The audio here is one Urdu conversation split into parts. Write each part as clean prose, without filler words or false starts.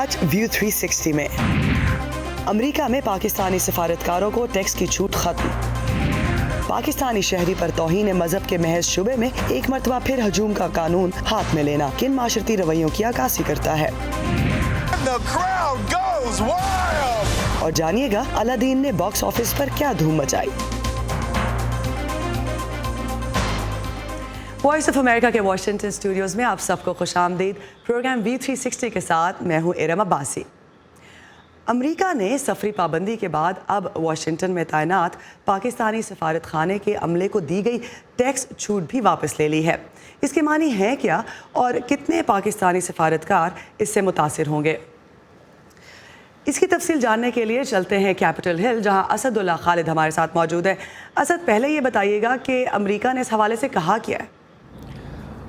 آج ویو 360 میں امریکہ میں پاکستانی سفارتکاروں کو ٹیکس کی چھوٹ ختم، پاکستانی شہری پر توہین مذہب کے محض شبے میں ایک مرتبہ پھر ہجوم کا قانون ہاتھ میں لینا کن معاشرتی رویوں کی عکاسی کرتا ہے؟ اور جانیے گا الادین نے باکس آفس پر کیا دھوم مچائی۔ وائس آف امریکہ کے واشنگٹن اسٹوڈیوز میں آپ سب کو خوش آمدید۔ پروگرام وی 360 کے ساتھ میں ہوں ارم عباسی۔ امریکہ نے سفری پابندی کے بعد اب واشنگٹن میں تعینات پاکستانی سفارت خانے کے عملے کو دی گئی ٹیکس چھوٹ بھی واپس لے لی ہے۔ اس کے معنی ہے کیا اور کتنے پاکستانی سفارتکار اس سے متاثر ہوں گے؟ اس کی تفصیل جاننے کے لیے چلتے ہیں کیپٹل ہل، جہاں اسد اللہ خالد ہمارے ساتھ موجود ہے۔ اسد، پہلے یہ بتائیے گا کہ امریکہ نے اس حوالے سے کہا کیا ہے؟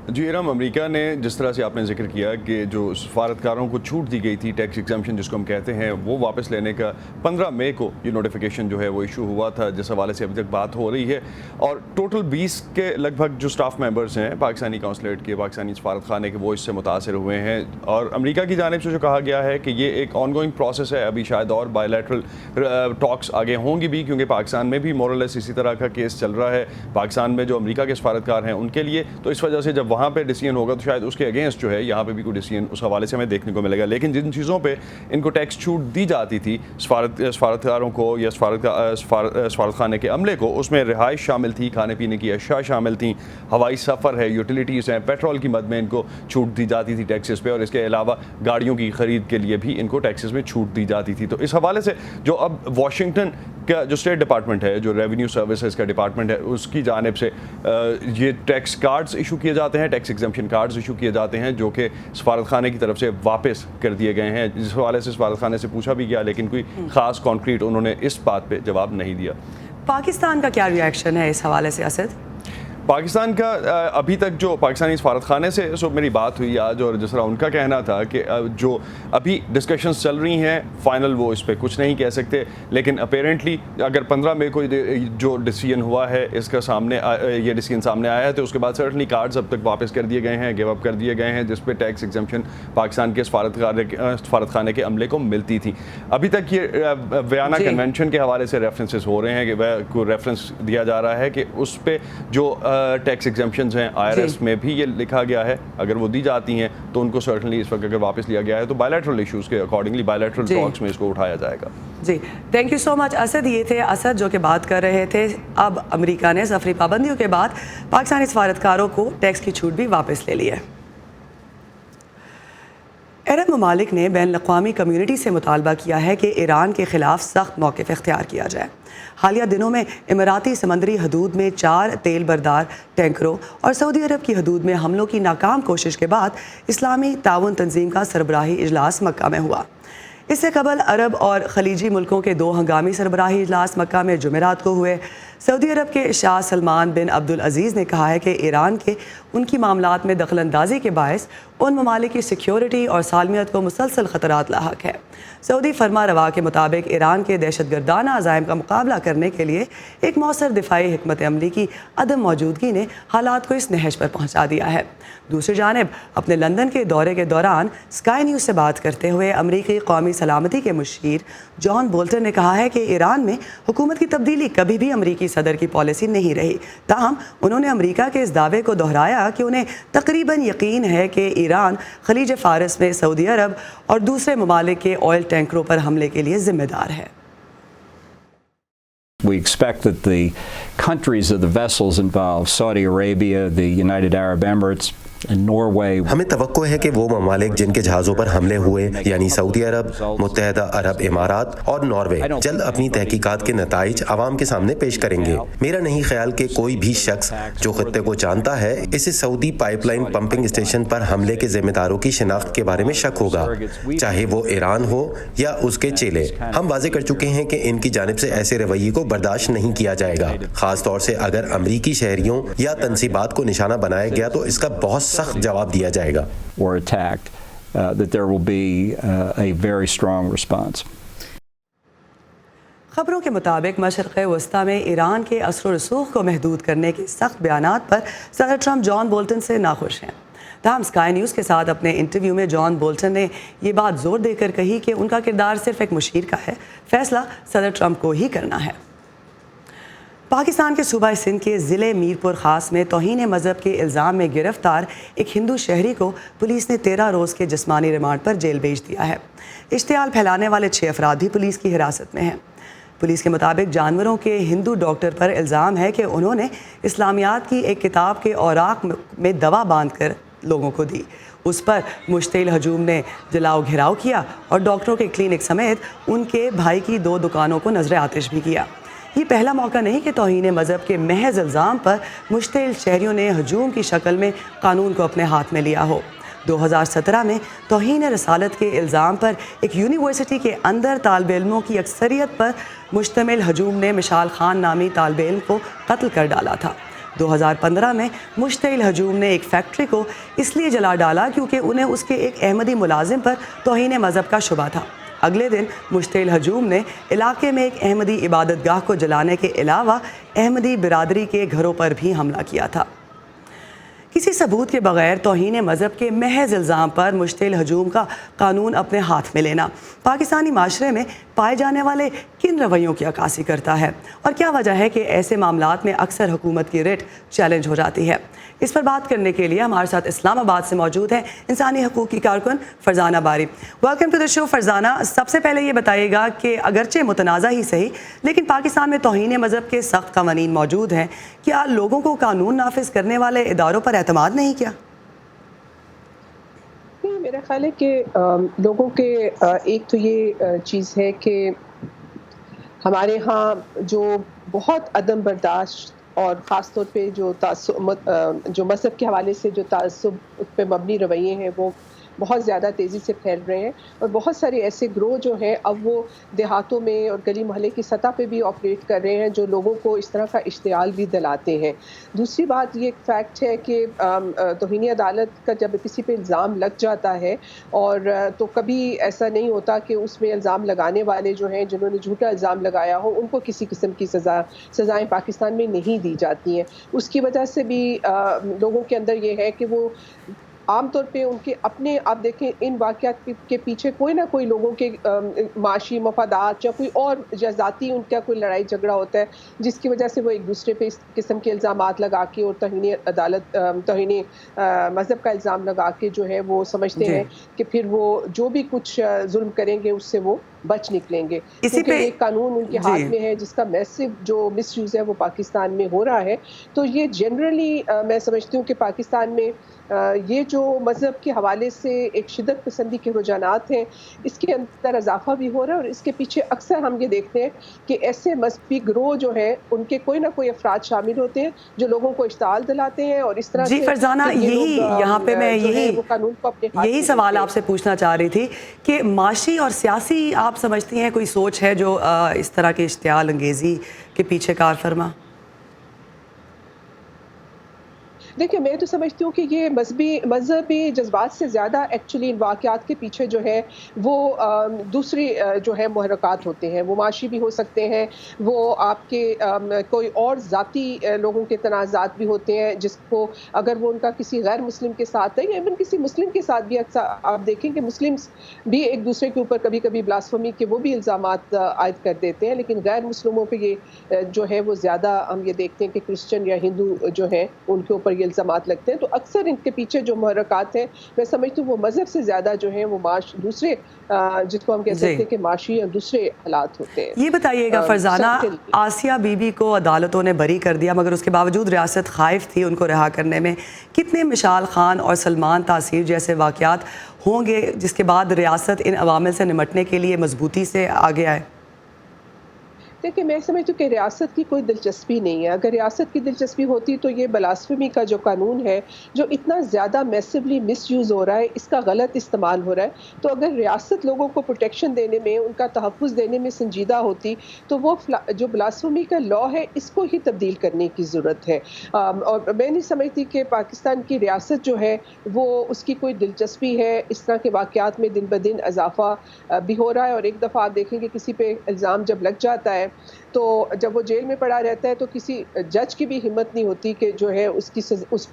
جی ارم، امریکہ نے جس طرح سے آپ نے ذکر کیا کہ جو سفارتکاروں کو چھوٹ دی گئی تھی ٹیکس ایگزمپشن جس کو ہم کہتے ہیں، وہ واپس لینے کا 15 مئی کو یہ نوٹیفیکیشن جو ہے وہ ایشو ہوا تھا، جس حوالے سے ابھی تک بات ہو رہی ہے۔ اور ٹوٹل 20 کے لگ بھگ جو سٹاف ممبرز ہیں پاکستانی کونسلیٹ کے، پاکستانی سفارت خانے کے، وہ اس سے متاثر ہوئے ہیں۔ اور امریکہ کی جانب سے جو کہا گیا ہے کہ یہ ایک آن گوئنگ پروسیس ہے، ابھی شاید اور بائی لیٹرل ٹاکس آگے ہوں گی بھی، کیونکہ پاکستان میں بھی مورلیس اسی طرح کا کیس چل رہا ہے پاکستان میں جو امریکہ کے سفارتکار ہیں ان کے لیے۔ تو اس وجہ سے جب وہاں پہ ڈیسیژن ہوگا تو شاید اس کے اگینسٹ جو ہے یہاں پہ بھی کوئی ڈیسیژن اس حوالے سے ہمیں دیکھنے کو ملے گا۔ لیکن جن چیزوں پہ ان کو ٹیکس چھوٹ دی جاتی تھی سفارتکاروں کو یا سفارت خانے کے عملے کو، اس میں رہائش شامل تھی، کھانے پینے کی اشیاء شامل تھیں، ہوائی سفر ہے، یوٹیلیٹیز ہیں، پیٹرول کی مد میں ان کو چھوٹ دی جاتی تھی ٹیکسز پہ، اور اس کے علاوہ گاڑیوں کی خرید کے لیے بھی ان کو ٹیکسز میں چھوٹ دی جاتی تھی۔ تو اس حوالے سے جو اب واشنگٹن کا جو اسٹیٹ ڈپارٹمنٹ ہے، جو ریونیو سروسز کا ڈپارٹمنٹ ہے، اس کی جانب سے یہ ٹیکس کارڈز ایشو کیے جاتے ہیں، ٹیکس ایگزمپشن کارڈز ایشو کیے جاتے ہیں، جو کہ سفارت خانے کی طرف سے واپس کر دیے گئے ہیں، جس حوالے سے سفارت خانے سے پوچھا بھی گیا لیکن کوئی خاص کانکریٹ انہوں نے اس بات پہ جواب نہیں دیا۔ پاکستان کا کیا ری ایکشن ہے اس حوالے سے اسد؟ پاکستان کا ابھی تک جو پاکستانی سفارت خانے سے میری بات ہوئی آج، اور جس طرح ان کا کہنا تھا کہ جو ابھی ڈسکشنز چل رہی ہیں فائنل وہ اس پہ کچھ نہیں کہہ سکتے، لیکن اپیرنٹلی اگر 15 مئی کو جو ڈیسیژن ہوا ہے اس کا یہ ڈیسیژن سامنے آیا ہے، تو اس کے بعد سرٹنلی کارڈز اب تک واپس کر دیے گئے ہیں، گیو اپ کر دیے گئے ہیں، جس پہ ٹیکس ایگزمپشن پاکستان کے سفارت خانے کے عملے کو ملتی تھی۔ ابھی تک یہ ویانا کنونشن کے حوالے سے ریفرنسز ہو رہے ہیں کہ کوئی ریفرنس دیا جا رہا ہے کہ اس پہ جو ٹیکس ایگزمپشنز ہیں IRS میں بھی یہ لکھا گیا ہے، اگر وہ دی جاتی ہیں تو ان کو سرٹنلی اس وقت اگر واپس لیا گیا ہے تو بائی لیٹرل ایشوز کے اکارڈنگلی بائی لیٹرل ٹاکس میں اس کو اٹھایا جائے گا۔ جی تھینک یو سو مچ اسد۔ یہ تھے اسد جو کہ بات کر رہے تھے اب امریکہ نے سفری پابندیوں کے بعد پاکستانی سفارتکاروں کو ٹیکس کی چھوٹ بھی واپس لے لی ہے۔ عرب ممالک نے بین الاقوامی کمیونٹی سے مطالبہ کیا ہے کہ ایران کے خلاف سخت موقف اختیار کیا جائے۔ حالیہ دنوں میں اماراتی سمندری حدود میں 4 تیل بردار ٹینکروں اور سعودی عرب کی حدود میں حملوں کی ناکام کوشش کے بعد اسلامی تعاون تنظیم کا سربراہی اجلاس مکہ میں ہوا۔ اس سے قبل عرب اور خلیجی ملکوں کے 2 ہنگامی سربراہی اجلاس مکہ میں جمعرات کو ہوئے۔ سعودی عرب کے شاہ سلمان بن عبدالعزیز نے کہا ہے کہ ایران کے ان کی معاملات میں دخل اندازی کے باعث ان ممالک کی سیکیورٹی اور سالمیت کو مسلسل خطرات لاحق ہے۔ سعودی فرما روا کے مطابق ایران کے دہشت گردانہ عزائم کا مقابلہ کرنے کے لیے ایک مؤثر دفاعی حکمت عملی کی عدم موجودگی نے حالات کو اس نہج پر پہنچا دیا ہے۔ دوسری جانب اپنے لندن کے دورے کے دوران اسکائی نیوز سے بات کرتے ہوئے امریکی قومی سلامتی کے مشیر جان بولٹن نے کہا ہے کہ ایران میں حکومت کی تبدیلی کبھی بھی امریکی صدر کی پالیسی نہیں رہی، تاہم انہوں نے امریکہ کے اس دعوے کو دہرایا کہ انہیں تقریباً یقین ہے کہ ایران خلیج فارس میں سعودی عرب اور دوسرے ممالک کے آئل ٹینکروں پر حملے کے لیے ذمہ دار ہے۔ We expect that the countries of the vessels involved, Saudi Arabia, the United Arab Emirates, ہمیں توقع ہے کہ وہ ممالک جن کے جہازوں پر حملے ہوئے یعنی سعودی عرب، متحدہ عرب امارات اور ناروے جلد اپنی تحقیقات کے نتائج عوام کے سامنے پیش کریں گے۔ میرا نہیں خیال کہ کوئی بھی شخص جو خطے کو جانتا ہے اسے سعودی پائپ لائن پمپنگ اسٹیشن پر حملے کے ذمہ داروں کی شناخت کے بارے میں شک ہوگا، چاہے وہ ایران ہو یا اس کے چیلے۔ ہم واضح کر چکے ہیں کہ ان کی جانب سے ایسے رویے کو برداشت نہیں کیا جائے گا، خاص طور سے اگر امریکی شہریوں یا تنصیبات کو نشانہ بنایا گیا تو اس کا بہت سخت جواب دیا جائے گا۔ خبروں کے مطابق مشرق وسطی میں ایران کے اثر و رسوخ کو محدود کرنے کے سخت بیانات پر صدر ٹرمپ جان بولٹن سے ناخوش ہیں۔ تاہم اسکائی نیوز کے ساتھ اپنے انٹرویو میں جان بولٹن نے یہ بات زور دے کر کہی کہ ان کا کردار صرف ایک مشیر کا ہے، فیصلہ صدر ٹرمپ کو ہی کرنا ہے۔ پاکستان کے صوبہ سندھ کے ضلع میرپور خاص میں توہین مذہب کے الزام میں گرفتار ایک ہندو شہری کو پولیس نے 13 روز کے جسمانی ریمانڈ پر جیل بھیج دیا ہے۔ اشتعال پھیلانے والے 6 افراد بھی پولیس کی حراست میں ہیں۔ پولیس کے مطابق جانوروں کے ہندو ڈاکٹر پر الزام ہے کہ انہوں نے اسلامیات کی ایک کتاب کے اوراق میں دوا باندھ کر لوگوں کو دی۔ اس پر مشتعل ہجوم نے جلاؤ گھیراؤ کیا اور ڈاکٹروں کے کلینک سمیت ان کے بھائی کی 2 دکانوں کو نذر آتش بھی کیا۔ یہ پہلا موقع نہیں کہ توہین مذہب کے محض الزام پر مشتعل شہریوں نے ہجوم کی شکل میں قانون کو اپنے ہاتھ میں لیا ہو۔ 2017 میں توہین رسالت کے الزام پر ایک یونیورسٹی کے اندر طالب علموں کی اکثریت پر مشتمل ہجوم نے مشال خان نامی طالب علم کو قتل کر ڈالا تھا۔ 2015 میں مشتعل ہجوم نے ایک فیکٹری کو اس لیے جلا ڈالا کیونکہ انہیں اس کے ایک احمدی ملازم پر توہین مذہب کا شبہ تھا۔ اگلے دن مشتعل ہجوم نے علاقے میں ایک احمدی عبادت گاہ کو جلانے کے علاوہ احمدی برادری کے گھروں پر بھی حملہ کیا تھا۔ کسی ثبوت کے بغیر توہین مذہب کے محض الزام پر مشتعل ہجوم کا قانون اپنے ہاتھ میں لینا پاکستانی معاشرے میں پائے جانے والے کن رویوں کی عکاسی کرتا ہے، اور کیا وجہ ہے کہ ایسے معاملات میں اکثر حکومت کی ریٹ چیلنج ہو جاتی ہے؟ اس پر بات کرنے کے لیے ہمارے ساتھ اسلام آباد سے موجود ہیں انسانی حقوق کی کارکن فرزانہ باری۔ ویلکم ٹو دی شو فرزانہ۔ سب سے پہلے یہ بتائیے گا کہ اگرچہ متنازع ہی صحیح لیکن پاکستان میں توہین مذہب کے سخت قوانین موجود ہیں، کیا لوگوں کو قانون نافذ کرنے والے اداروں پر اعتماد نہیں کیا؟ میرا خیال ہے کہ لوگوں کے ایک تو یہ چیز ہے کہ ہمارے ہاں جو بہت عدم برداشت اور خاص طور پہ جو مذہب کے حوالے سے جو تعصب پہ مبنی رویے ہیں وہ بہت زیادہ تیزی سے پھیل رہے ہیں، اور بہت سارے ایسے گروہ جو ہیں اب وہ دیہاتوں میں اور گلی محلے کی سطح پہ بھی آپریٹ کر رہے ہیں جو لوگوں کو اس طرح کا اشتعال بھی دلاتے ہیں۔ دوسری بات یہ ایک فیکٹ ہے کہ توہین عدالت کا جب کسی پہ الزام لگ جاتا ہے اور تو کبھی ایسا نہیں ہوتا کہ اس میں الزام لگانے والے جو ہیں جنہوں نے جھوٹا الزام لگایا ہو ان کو کسی قسم کی سزائیں پاکستان میں نہیں دی جاتی ہیں۔ اس کی وجہ سے بھی لوگوں کے اندر یہ ہے کہ وہ عام طور پہ ان کے اپنے آپ دیکھیں ان واقعات کے پیچھے کوئی نہ کوئی لوگوں کے معاشی مفادات یا کوئی اور یا ذاتی ان کا کوئی لڑائی جھگڑا ہوتا ہے جس کی وجہ سے وہ ایک دوسرے پہ اس قسم کے الزامات لگا کے اور توہین مذہب کا الزام لگا کے جو ہے وہ سمجھتے ہیں کہ پھر وہ جو بھی کچھ ظلم کریں گے اس سے وہ بچ نکلیں گے، کیونکہ یہ قانون ان کے ہاتھ میں ہے جس کا میسو جو مس یوز ہے وہ پاکستان میں ہو رہا ہے۔ تو یہ جنرلی میں سمجھتی ہوں کہ پاکستان میں یہ جو مذہب کے حوالے سے ایک شدت پسندی کے رجحانات ہیں اس کے اندر اضافہ بھی ہو رہا ہے، اور اس کے پیچھے اکثر ہم یہ دیکھتے ہیں کہ ایسے مذہبی گروہ جو ہیں ان کے کوئی نہ کوئی افراد شامل ہوتے ہیں جو لوگوں کو اشتعال دلاتے ہیں، اور اس طرح جی فرزانہ یہاں پہ میں یہی سوال آپ سے پوچھنا چاہ رہی تھی کہ معاشی اور سیاسی آپ سمجھتی ہیں کوئی سوچ ہے جو اس طرح کے اشتعال انگیزی کے پیچھے کار فرما؟ دیکھیں میں تو سمجھتی ہوں کہ یہ مذہبی جذبات سے زیادہ ایکچولی ان واقعات کے پیچھے جو ہے وہ دوسری جو ہے محرکات ہوتے ہیں، وہ معاشی بھی ہو سکتے ہیں، وہ آپ کے کوئی اور ذاتی لوگوں کے تنازعات بھی ہوتے ہیں جس کو اگر وہ ان کا کسی غیر مسلم کے ساتھ ہے یا ایون کسی مسلم کے ساتھ بھی اکثر آپ دیکھیں کہ مسلمس بھی ایک دوسرے کے اوپر کبھی کبھی بلاسفمی کے وہ بھی الزامات عائد کر دیتے ہیں، لیکن غیر مسلموں پہ یہ جو ہے وہ زیادہ ہم یہ دیکھتے ہیں کہ کرسچن یا ہندو جو ہیں ان کے اوپر یہ الزامات لگتے ہیں۔ تو اکثر ان کے پیچھے جو محرکات ہیں میں سمجھتی ہوں وہ مذہب سے زیادہ جو ہیں وہ دوسرے جس کو ہم کہہ سکتے ہیں کہ معاشی یا دوسرے حالات ہوتے ہیں۔ یہ بتائیے گا فرزانہ، آسیہ بی بی کو عدالتوں نے بری کر دیا مگر اس کے باوجود ریاست خائف تھی ان کو رہا کرنے میں، کتنے مشال خان اور سلمان تاثیر جیسے واقعات ہوں گے جس کے بعد ریاست ان عوامل سے نمٹنے کے لیے مضبوطی سے آگے آئے؟ دیکھیں میں سمجھتی ہوں کہ ریاست کی کوئی دلچسپی نہیں ہے، اگر ریاست کی دلچسپی ہوتی تو یہ بلاسفمی کا جو قانون ہے جو اتنا زیادہ میسولی مس یوز ہو رہا ہے، اس کا غلط استعمال ہو رہا ہے، تو اگر ریاست لوگوں کو پروٹیکشن دینے میں ان کا تحفظ دینے میں سنجیدہ ہوتی تو وہ جو بلاسفمی کا لا ہے اس کو ہی تبدیل کرنے کی ضرورت ہے۔ اور میں نہیں سمجھتی کہ پاکستان کی ریاست جو ہے وہ اس کی کوئی دلچسپی ہے، اس طرح کے واقعات میں دن بدن اضافہ بھی ہو رہا ہے، اور ایک دفعہ آپ دیکھیں کہ کسی پہ الزام جب لگ جاتا ہے تو جب وہ جیل میں پڑا رہتا ہے تو کسی جج کی بھی ہمت نہیں ہوتی کہ جو ہے اس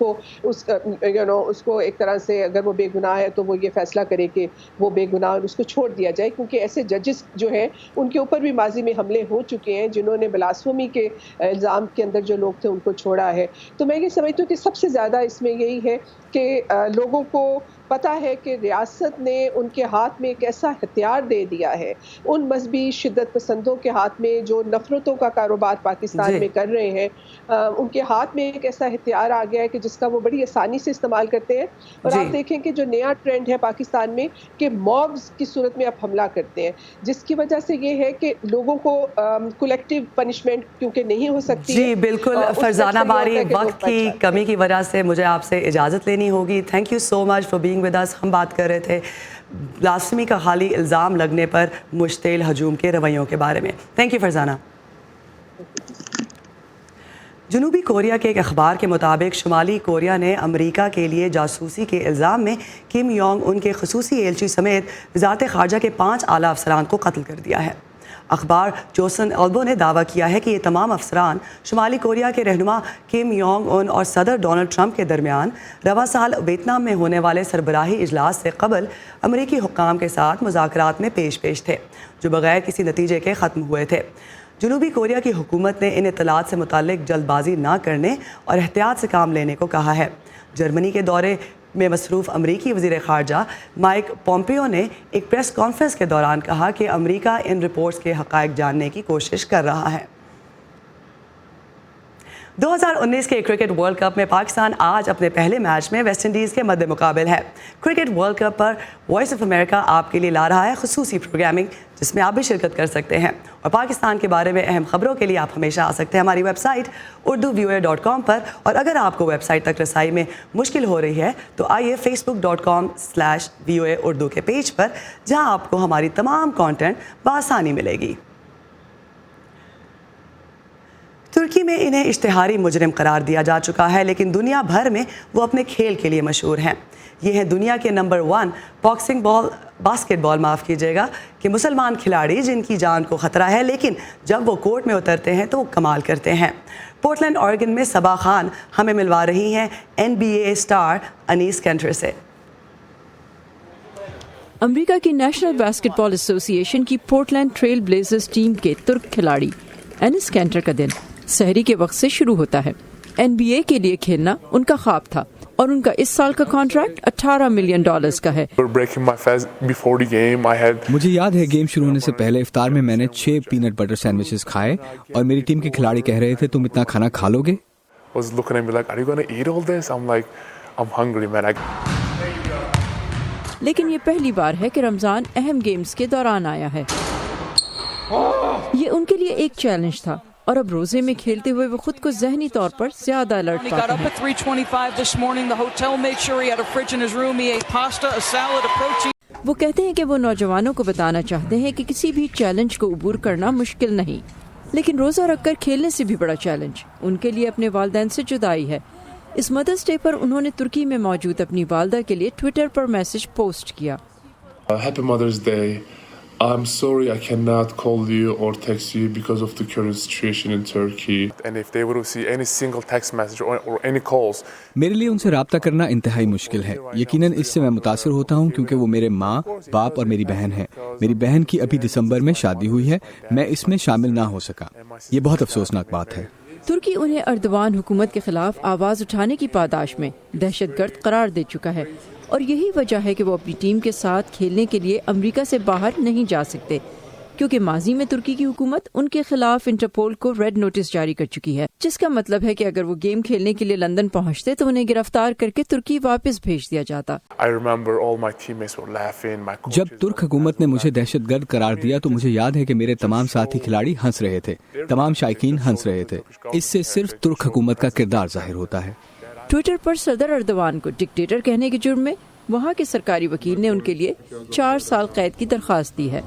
کو ایک طرح سے اگر وہ بے گناہ ہے تو وہ یہ فیصلہ کرے کہ وہ بے گناہ اور اس کو چھوڑ دیا جائے، کیونکہ ایسے ججز جو ہیں ان کے اوپر بھی ماضی میں حملے ہو چکے ہیں جنہوں نے بلاسفمی کے الزام کے اندر جو لوگ تھے ان کو چھوڑا ہے. تو میں یہ سمجھتی ہوں کہ سب سے زیادہ اس میں یہی ہے کہ لوگوں کو پتہ ہے کہ ریاست نے ان کے ہاتھ میں ایک ایسا ہتھیار دے دیا ہے، ان مذہبی شدت پسندوں کے ہاتھ میں جو نفرتوں کا کاروبار پاکستان میں کر رہے ہیں، ان کے ہاتھ میں ایک ایسا ہتھیار آ گیا ہے کہ جس کا وہ بڑی آسانی سے استعمال کرتے ہیں. اور آپ دیکھیں کہ جو نیا ٹرینڈ ہے پاکستان میں کہ موبز کی صورت میں اب حملہ کرتے ہیں، جس کی وجہ سے یہ ہے کہ لوگوں کو کولیکٹیو پنشمنٹ کیونکہ نہیں ہو سکتی. جی بالکل فرزانہ باری، وقت کی کمی کی وجہ سے مجھے آپ سے اجازت لینی ہوگی. Thank you so much for being with us. ہم بات کر رہے تھے بلاسفمی کا خالی الزام لگنے پر مشتعل ہجوم کے رویوں کے بارے میں. Thank you Farzana. جنوبی کوریا کے ایک اخبار کے مطابق شمالی کوریا نے امریکہ کے لیے جاسوسی کے الزام میں کم یونگ ان کے خصوصی ایلچی سمیت وزارت خارجہ کے 5 اعلیٰ افسران کو قتل کر دیا ہے. اخبار جوسن البو نے دعویٰ کیا ہے کہ یہ تمام افسران شمالی کوریا کے رہنما کم یونگ ان اور صدر ڈونلڈ ٹرمپ کے درمیان رواں سال ویتنام میں ہونے والے سربراہی اجلاس سے قبل امریکی حکام کے ساتھ مذاکرات میں پیش تھے، جو بغیر کسی نتیجے کے ختم ہوئے تھے. جنوبی کوریا کی حکومت نے ان اطلاعات سے متعلق جلد بازی نہ کرنے اور احتیاط سے کام لینے کو کہا ہے. جرمنی کے دورے میں مصروف امریکی وزیر خارجہ مائک پومپیو نے ایک پریس کانفرنس کے دوران کہا کہ امریکہ ان رپورٹس کے حقائق جاننے کی کوشش کر رہا ہے. 2019 کے کرکٹ ورلڈ کپ میں پاکستان آج اپنے پہلے میچ میں ویسٹ انڈیز کے مد مقابل ہے. کرکٹ ورلڈ کپ پر وائس آف امریکہ آپ کے لیے لا رہا ہے خصوصی پروگرامنگ، جس میں آپ بھی شرکت کر سکتے ہیں. اور پاکستان کے بارے میں اہم خبروں کے لیے آپ ہمیشہ آ سکتے ہیں ہماری ویب سائٹ urduvoa.com پر. اور اگر آپ کو ویب سائٹ تک رسائی میں مشکل ہو رہی ہے تو آئیے facebook.com/VOA اردو کے پیج پر، جہاں آپ کو ہماری تمام کانٹینٹ بآسانی ملے گی. ترکی میں انہیں اشتہاری مجرم قرار دیا جا چکا ہے، لیکن دنیا بھر میں وہ اپنے کھیل کے لیے مشہور ہیں. یہ ہیں دنیا کے نمبر 1 باسکٹ بال کہ مسلمان کھلاڑی جن کی جان کو خطرہ ہے، لیکن جب وہ کورٹ میں اترتے ہیں تو وہ کمال کرتے ہیں. پورٹلینڈ آرگن میں صبا خان ہمیں ملوا رہی ہیں NBA اسٹار انیس کینٹر سے. امریکہ کی نیشنل باسکٹ بال ایسوسی ایشن کی پورٹلینڈ ٹریل بلیزرز ٹیم کے ترک کھلاڑی انیس کینٹر کا دن سحری کے وقت سے شروع ہوتا ہے. NBA کے لیے کھیلنا ان کا خواب تھا اور ان کا اس سال کا کانٹریکٹ $18 ملین کا ہے. مجھے یاد ہے گیم شروع ہونے سے پہلے افطار میں نے 6 پینٹ بٹر سینڈوچز کھائے اور میری ٹیم کے کھلاڑی کہہ رہے تھے تم اتنا کھانا کھا لو گے؟ لیکن یہ پہلی بار ہے کہ رمضان اہم گیمز کے دوران آیا ہے. یہ ان کے لیے ایک چیلنج تھا اور اب روزے میں کھیلتے ہوئے وہ خود کو ذہنی طور پر زیادہ الرٹ پاتے ہیں. وہ کہتے ہیں کہ وہ نوجوانوں کو بتانا چاہتے ہیں کہ کسی بھی چیلنج کو عبور کرنا مشکل نہیں، لیکن روزہ رکھ کر کھیلنے سے بھی بڑا چیلنج ان کے لیے اپنے والدین سے جدائی ہے. اس مدرس ڈے پر انہوں نے ترکی میں موجود اپنی والدہ کے لیے ٹویٹر پر میسج پوسٹ کیا. Happy Mother's Day. I'm sorry I cannot call you or text you because of the current situation in Turkey. And if they were to see any single text message or any calls. میرے لیے ان سے رابطہ کرنا انتہائی مشکل ہے. یقیناً اس سے میں متاثر ہوتا ہوں کیونکہ وہ میرے ماں، باپ اور میری بہن ہیں. میری بہن کی ابھی دسمبر میں شادی ہوئی ہے، میں اس میں شامل نہ ہو سکا. یہ بہت افسوسناک بات ہے. ترکی انہیں اردوان حکومت کے خلاف آواز اٹھانے کی پاداش میں دہشت گرد قرار دے چکا ہے اور یہی وجہ ہے کہ وہ اپنی ٹیم کے ساتھ کھیلنے کے لیے امریکہ سے باہر نہیں جا سکتے، کیونکہ ماضی میں ترکی کی حکومت ان کے خلاف انٹرپول کو ریڈ نوٹس جاری کر چکی ہے، جس کا مطلب ہے کہ اگر وہ گیم کھیلنے کے لیے لندن پہنچتے تو انہیں گرفتار کر کے ترکی واپس بھیج دیا جاتا. جب ترک حکومت نے مجھے دہشت گرد قرار دیا تو مجھے یاد ہے کہ میرے تمام ساتھی کھلاڑی ہنس رہے تھے، تمام شائقین ہنس رہے تھے. اس سے صرف ترک حکومت کا کردار ظاہر ہوتا ہے. ٹویٹر پر صدر اردوان کو ڈکٹیٹر کہنے کے جرم میں وہاں کے سرکاری وکیل نے ان کے لیے 4 سال قید کی درخواست دی ہے.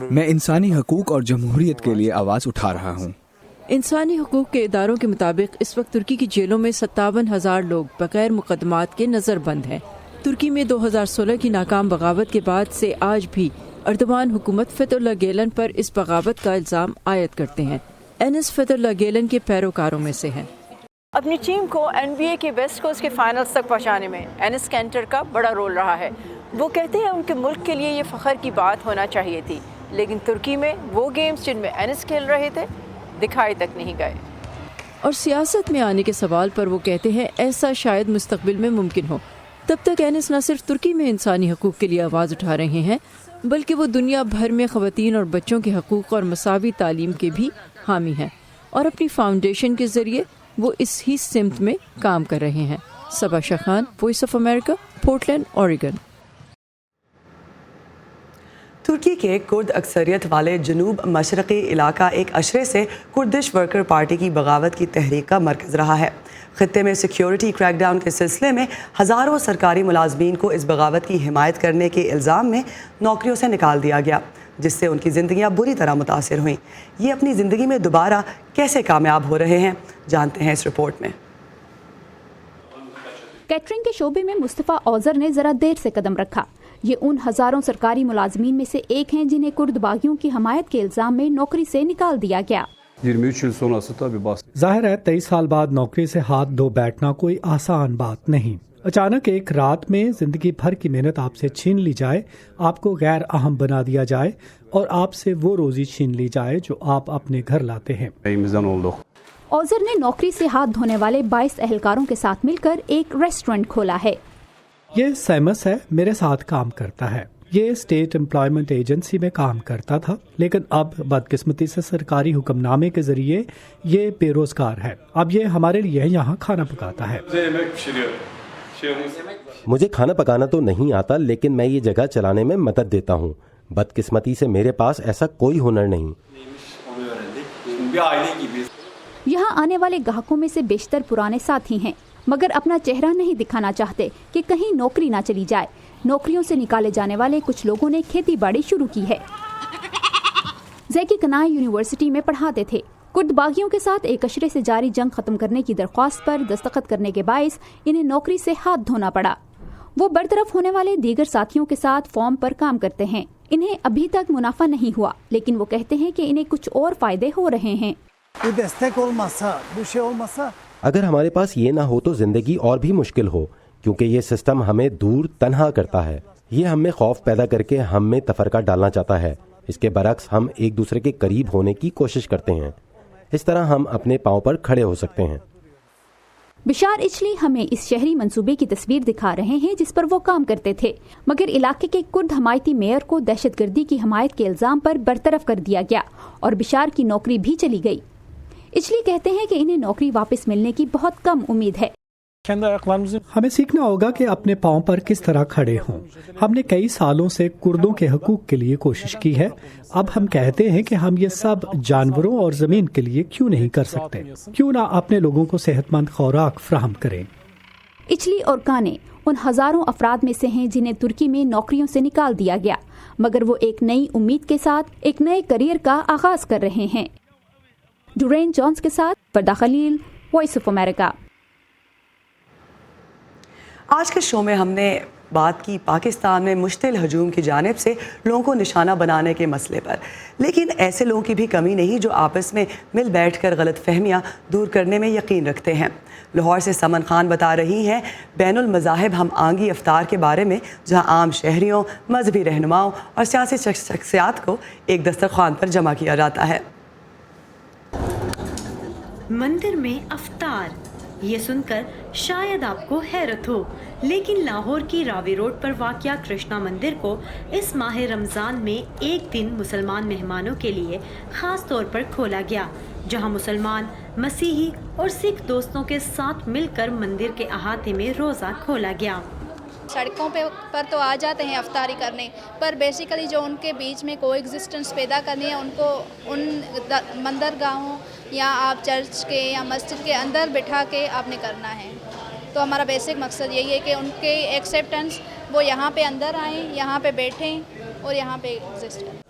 میں انسانی حقوق اور جمہوریت کے لیے آواز اٹھا رہا ہوں. انسانی حقوق کے اداروں کے مطابق اس وقت ترکی کی جیلوں میں 57,000 لوگ بغیر مقدمات کے نظر بند ہیں. ترکی میں 2016 کی ناکام بغاوت کے بعد سے آج بھی اردوان حکومت فتح اللہ گیلن پر اس بغاوت کا الزام عائد کرتے ہیں۔ اینس فتح اللہ گیلن کے پیروکاروں میں سے ہیں۔ اپنی ٹیم کو NBA کے ویسٹ کوسٹ کے فائنلز تک پہنچانے میں اینس کینٹر کا بڑا رول رہا ہے۔ وہ کہتے ہیں ان کے ملک کے لیے یہ فخر کی بات ہونا چاہیے تھی، لیکن ترکی میں وہ گیمز جن میں اینس کھیل رہے تھے دکھائے تک نہیں گئے۔ اور سیاست میں آنے کے سوال پر وہ کہتے ہیں ایسا شاید مستقبل میں ممکن ہو۔ تب تک اینس نہ صرف ترکی میں انسانی حقوق کے لیے آواز اٹھا رہے ہیں بلکہ وہ دنیا بھر میں خواتین اور بچوں کے حقوق اور مساوی تعلیم کے بھی حامی ہیں، اور اپنی فاؤنڈیشن کے ذریعے وہ اس ہی سمت میں کام کر رہے ہیں۔ صبا شاہ Khan, Voice of America, Portland, اوریگن۔ ترکی کے کرد اکثریت والے جنوب مشرقی علاقہ ایک عشرے سے کردش ورکر پارٹی کی بغاوت کی تحریک کا مرکز رہا ہے۔ خطے میں سیکیورٹی کریک ڈاؤن کے سلسلے میں ہزاروں سرکاری ملازمین کو اس بغاوت کی حمایت کرنے کے الزام میں نوکریوں سے نکال دیا گیا، جس سے ان کی زندگیاں بری طرح متاثر ہوئیں۔ یہ اپنی زندگی میں دوبارہ کیسے کامیاب ہو رہے ہیں، جانتے ہیں اس رپورٹ میں۔ کیٹرنگ کے شعبے میں مصطفیٰ اوزر نے ذرا دیر سے قدم رکھا۔ یہ ان ہزاروں سرکاری ملازمین میں سے ایک ہیں جنہیں کرد باغیوں کی حمایت کے الزام میں نوکری سے نکال دیا گیا۔ ظاہر ہے 23 سال بعد نوکری سے ہاتھ دھو بیٹھنا کوئی آسان بات نہیں۔ اچانک ایک رات میں زندگی بھر کی محنت آپ سے چھین لی جائے، آپ کو غیر اہم بنا دیا جائے اور آپ سے وہ روزی چھین لی جائے جو آپ اپنے گھر لاتے ہیں۔ اوزر نے نوکری سے ہاتھ دھونے والے 22 اہلکاروں کے ساتھ مل کر ایک ریسٹورنٹ کھولا ہے۔ یہ سیمس ہے، میرے ساتھ کام کرتا ہے۔ یہ اسٹیٹ امپلائمنٹ ایجنسی میں کام کرتا تھا، لیکن اب بدقسمتی سے سرکاری حکم نامے کے ذریعے یہ بے روزگار ہے۔ اب یہ ہمارے لیے یہاں کھانا پکاتا ہے۔ مجھے کھانا پکانا تو نہیں آتا، لیکن میں یہ جگہ چلانے میں مدد دیتا ہوں۔ بدقسمتی سے میرے پاس ایسا کوئی ہنر نہیں۔ یہاں آنے والے گاہکوں میں سے بیشتر پرانے ساتھی ہیں، مگر اپنا چہرہ نہیں دکھانا چاہتے کہ کہیں نوکری نہ چلی جائے۔ نوکریوں سے نکالے جانے والے کچھ لوگوں نے کھیتی باڑی شروع کی ہے۔ زیکی کنائی یونیورسٹی میں پڑھاتے تھے۔ کرد باغیوں کے ساتھ ایک عشرے سے جاری جنگ ختم کرنے کی درخواست پر دستخط کرنے کے باعث انہیں نوکری سے ہاتھ دھونا پڑا۔ وہ برطرف ہونے والے دیگر ساتھیوں کے ساتھ فارم پر کام کرتے ہیں۔ انہیں ابھی تک منافع نہیں ہوا، لیکن وہ کہتے ہیں کہ انہیں کچھ اور فائدے ہو رہے ہیں۔ اگر ہمارے پاس یہ نہ ہو تو زندگی اور بھی مشکل ہو، کیونکہ یہ سسٹم ہمیں دور تنہا کرتا ہے۔ یہ ہم میں خوف پیدا کر کے ہم میں تفرقہ ڈالنا چاہتا ہے۔ اس کے برعکس ہم ایک دوسرے کے قریب ہونے کی کوشش کرتے ہیں۔ اس طرح ہم اپنے پاؤں پر کھڑے ہو سکتے ہیں۔ بشار اچلی ہمیں اس شہری منصوبے کی تصویر دکھا رہے ہیں جس پر وہ کام کرتے تھے، مگر علاقے کے کرد حمایتی میئر کو دہشت گردی کی حمایت کے الزام پر برطرف کر دیا گیا اور بشار کی نوکری بھی چلی گئی۔ اچلی کہتے ہیں کہ انہیں نوکری واپس ملنے کی بہت کم امید ہے۔ ہمیں سیکھنا ہوگا کہ اپنے پاؤں پر کس طرح کھڑے ہوں۔ ہم نے کئی سالوں سے کردوں کے حقوق کے لیے کوشش کی ہے۔ اب ہم کہتے ہیں کہ ہم یہ سب جانوروں اور زمین کے لیے کیوں نہیں کر سکتے؟ کیوں نہ اپنے لوگوں کو صحت مند خوراک فراہم کریں؟ اچلی اور کانے ان ہزاروں افراد میں سے ہیں جنہیں ترکی میں نوکریوں سے نکال دیا گیا، مگر وہ ایک نئی امید کے ساتھ ایک نئے کیریئر کا آغاز کر رہے ہیں۔ ڈورین جونز کے ساتھ فردا خلیل، وائس آف امریکہ۔ آج کے شو میں ہم نے بات کی پاکستان میں مشتعل ہجوم کی جانب سے لوگوں کو نشانہ بنانے کے مسئلے پر، لیکن ایسے لوگوں کی بھی کمی نہیں جو آپس میں مل بیٹھ کر غلط فہمیاں دور کرنے میں یقین رکھتے ہیں۔ لاہور سے سمن خان بتا رہی ہیں بین المذاہب ہم آہنگی افطار کے بارے میں، جہاں عام شہریوں، مذہبی رہنماؤں اور سیاسی شخصیات کو ایک دسترخوان پر جمع کیا جاتا ہے۔ مندر میں افطار، یہ سن کر شاید آپ کو حیرت ہو، لیکن لاہور کی راوی روڈ پر واقع کرشنا مندر کو اس ماہ رمضان میں ایک دن مسلمان مہمانوں کے لیے خاص طور پر کھولا گیا، جہاں مسلمان، مسیحی اور سکھ دوستوں کے ساتھ مل کر مندر کے احاطے میں روزہ کھولا گیا۔ سڑکوں پر تو آ جاتے ہیں افطاری کرنے، پر بیسیکلی جو ان کے بیچ میں کو ایگزسٹنس پیدا کرنی ہے، ان کو ان مندرگاہوں یا آپ چرچ کے یا مسجد کے اندر بٹھا کے آپ نے کرنا ہے۔ تو ہمارا بیسک مقصد یہی ہے کہ ان کے ایکسیپٹنس وہ یہاں پہ اندر آئیں، یہاں پہ بیٹھیں اور یہاں پہ ایگزسٹ کریں۔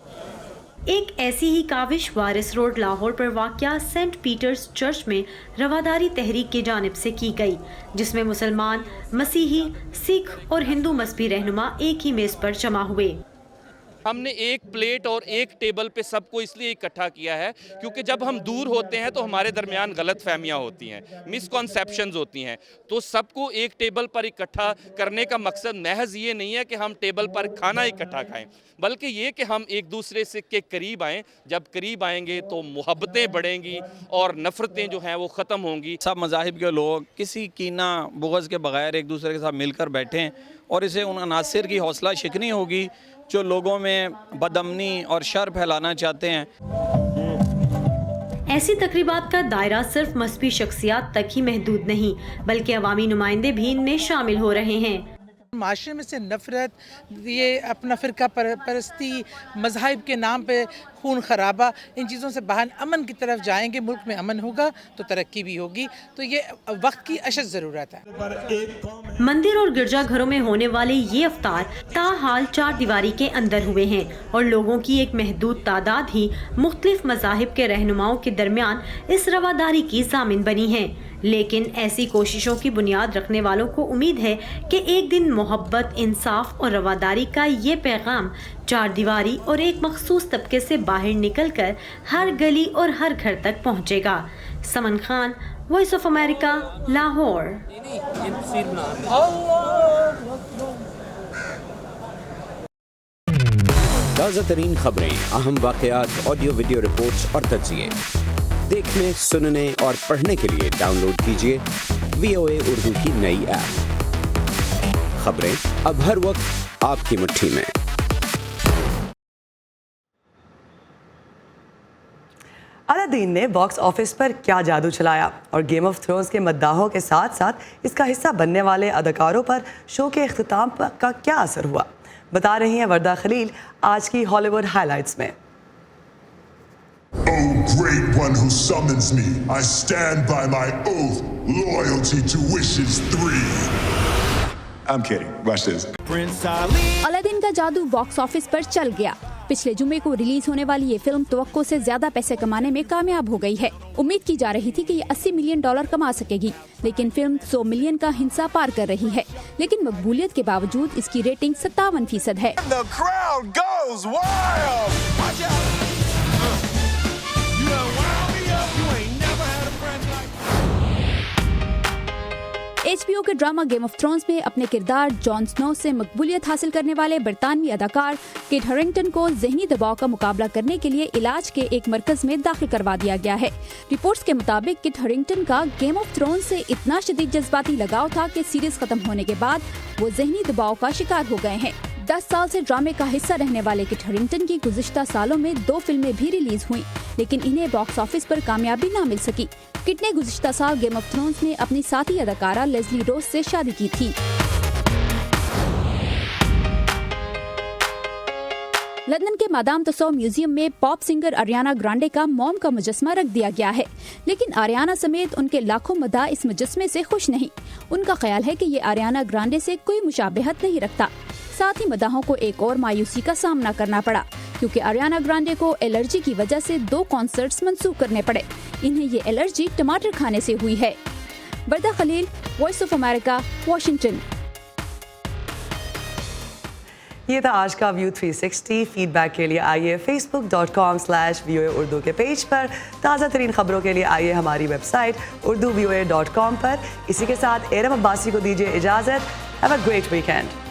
ایک ایسی ہی کاوش وارث روڈ لاہور پر واقع سینٹ پیٹرز چرچ میں رواداری تحریک کی جانب سے کی گئی، جس میں مسلمان، مسیحی، سکھ اور ہندو مذہبی رہنما ایک ہی میز پر جمع ہوئے۔ ہم نے ایک پلیٹ اور ایک ٹیبل پہ سب کو اس لیے اکٹھا کیا ہے کیونکہ جب ہم دور ہوتے ہیں تو ہمارے درمیان غلط فہمیاں ہوتی ہیں, مسکنسیپشنز ہوتی ہیں. تو سب کو ایک ٹیبل پر اکٹھا کرنے کا مقصد محض یہ نہیں ہے کہ ہم ٹیبل پر کھانا اکٹھا کھائیں, بلکہ یہ کہ ہم ایک دوسرے سے کے قریب آئیں. جب قریب آئیں گے تو محبتیں بڑھیں گی اور نفرتیں جو ہیں وہ ختم ہوں گی. سب مذاہب کے لوگ کسی کینہ بغض کے بغیر ایک دوسرے کے ساتھ مل کر بیٹھیں, اور اسے ان عناصر کی حوصلہ شکنی ہوگی جو لوگوں میں بدامنی اور شر پھیلانا چاہتے ہیں. ایسی تقریبات کا دائرہ صرف مذہبی شخصیات تک ہی محدود نہیں بلکہ عوامی نمائندے بھی ان میں شامل ہو رہے ہیں. معاشرے میں سے نفرت, یہ اپنا فرقہ پرستی, مذاہب کے نام پہ خون خرابہ, ان چیزوں سے باہر امن کی طرف جائیں گے. ملک میں امن ہوگا تو ترقی بھی ہوگی. تو یہ وقت کی اشد ضرورت ہے. مندر اور گرجا گھروں میں ہونے والے یہ افطار تاحال 4 دیواری کے اندر ہوئے ہیں اور لوگوں کی ایک محدود تعداد ہی مختلف مذاہب کے رہنماؤں کے درمیان اس رواداری کی ضامن بنی ہے. لیکن ایسی کوششوں کی بنیاد رکھنے والوں کو امید ہے کہ ایک دن محبت, انصاف اور رواداری کا یہ پیغام 4 دیواری اور ایک مخصوص طبقے سے باہر نکل کر ہر گلی اور ہر گھر تک پہنچے گا. Saman Khan, Voice of America, Lahore. تازہ ترین خبریں, اہم واقعات, آڈیو ویڈیو رپورٹس اور تجزیے دیکھنے, سننے اور پڑھنے کے لیے ڈاؤن لوڈ کیجیے VOA اردو کی نئی ایپ. خبریں اب ہر وقت آپ کی مٹھی میں. الادین نے باکس آفس پر کیا جادو چلایا اور گیم آف تھرونز کے مداحوں کے ساتھ ساتھ اس کا حصہ بننے والے اداکاروں پر شو کے اختتام کا کیا اثر ہوا, بتا رہی ہیں وردہ خلیل آج کی ہالی ووڈ ہائی لائٹس میں. Oh, great one who summons me, I stand by my oath, loyalty to wishes 3. I'm kidding, watch this. الادین کا جادو باکس آفس پر چل گیا. پچھلے جمعے کو ریلیز ہونے والی یہ فلم توقع سے زیادہ پیسے کمانے میں کامیاب ہو گئی ہے. امید کی جا رہی تھی کہ یہ $80 ملین کما سکے گی, لیکن فلم $100 ملین کا ہنسا پار کر رہی ہے. لیکن مقبولیت کے باوجود اس کی ریٹنگ 57% ہے. HBO کے ڈرامہ گیم آف تھرونز میں اپنے کردار جان سنو سے مقبولیت حاصل کرنے والے برطانوی اداکار کٹ ہرنگٹن کو ذہنی دباؤ کا مقابلہ کرنے کے لیے علاج کے ایک مرکز میں داخل کروا دیا گیا ہے. رپورٹس کے مطابق کٹ ہرنگٹن کا گیم آف تھرونز سے اتنا شدید جذباتی لگاؤ تھا کہ سیریز ختم ہونے کے بعد وہ ذہنی دباؤ کا شکار ہو گئے ہیں. 10 سال سے ڈرامے کا حصہ رہنے والے کٹ ہرنگٹن کی گزشتہ سالوں میں 2 فلمیں بھی ریلیز ہوئیں, لیکن انہیں باکس آفس پر کامیابی نہ مل سکی. کٹ نے گزشتہ سال گیم آف تھرونز میں اپنی ساتھی اداکارہ لیزلی روز سے شادی کی تھی. لندن کے مادام تسو میوزیم میں پاپ سنگر آریانا گرانڈے کا موم کا مجسمہ رکھ دیا گیا ہے, لیکن آریانا سمیت ان کے لاکھوں مداح اس مجسمے سے خوش نہیں. ان کا خیال ہے کہ یہ آریانا گرانڈے سے کوئی مشابہت نہیں رکھتا. ساتھ ہی مداحوں کو ایک اور مایوسی کا سامنا کرنا پڑا کیونکہ آریانا گرانڈے کو الرجی کی وجہ سے 2 کنسرٹس منسوخ کرنے پڑے. انہیں یہ الرجی ٹماٹر کھانے سے ہوئی ہے. وردہ خلیل, وائس آف امریکہ, واشنگٹن. یہ تھا آج کا ویو 360. فیڈ بیک کے لیے آئیے facebook.com/VOA اردو کے پیج پر. تازہ ترین خبروں کے لیے آئیے ہماری ویب سائٹ urduvoa.com پر. اسی کے ساتھ ارم عباسی کو دیجیے اجازت. Have a great weekend.